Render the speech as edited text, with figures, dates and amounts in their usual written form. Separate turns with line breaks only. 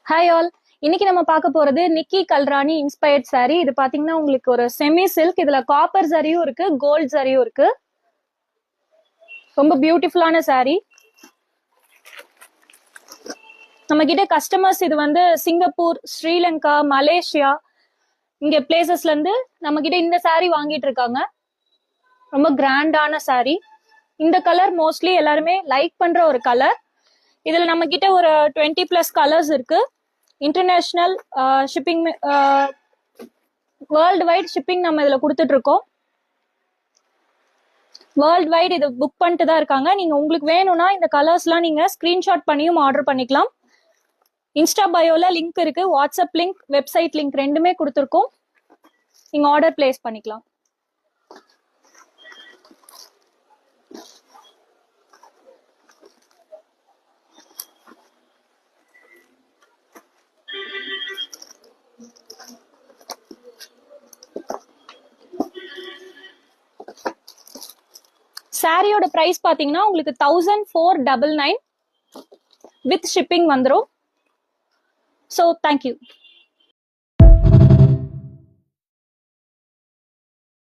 Hi all. இன்னைக்கு நம்ம பார்க்க போறது நிக்கி கல்ராணி இன்ஸ்பயர்ட் saree. இது பாத்தீங்கன்னா உங்களுக்கு ஒரு செமி சில்க். இதுல காப்பர் ஜரியும் இருக்கு, கோல்ட் ஜரியும் இருக்கு. ரொம்ப பியூட்டிஃபுல்லான saree. நம்ம கிட்ட கஸ்டமர்ஸ் இது வந்து சிங்கப்பூர், ஸ்ரீலங்கா, மலேசியா இங்க பிளேசஸ்ல இருந்து நம்ம கிட்ட இந்த saree வாங்கிட்டு இருக்காங்க. ரொம்ப கிராண்டான saree. இந்த கலர் மோஸ்ட்லி எல்லாருமே லைக் பண்ற ஒரு கலர். இதுல நம்ம கிட்ட ஒரு 20+ கலர்ஸ் இருக்கு. International shipping, world wide shipping நம்ம இதுல கொடுத்துட்டு இருக்கோம். வேர்ல்டு வைட் இது புக் பண்ணிட்டு தான் இருக்காங்க. நீங்க உங்களுக்கு வேணும்னா இந்த கலர்ஸ்லாம் நீங்க ஸ்கிரீன்ஷாட் பண்ணியும் ஆர்டர் பண்ணிக்கலாம். இன்ஸ்டா பயோல லிங்க் இருக்கு, வாட்ஸ்அப் லிங்க், வெப்சைட் லிங்க் ரெண்டுமே கொடுத்துருக்கோம். நீங்க ஆர்டர் பிளேஸ் பண்ணிக்கலாம். சாரியோட பிரைஸ் பாத்தீங்கன்னா உங்களுக்கு 1499 வித் ஷிப்பிங் வந்துடும். So thank you.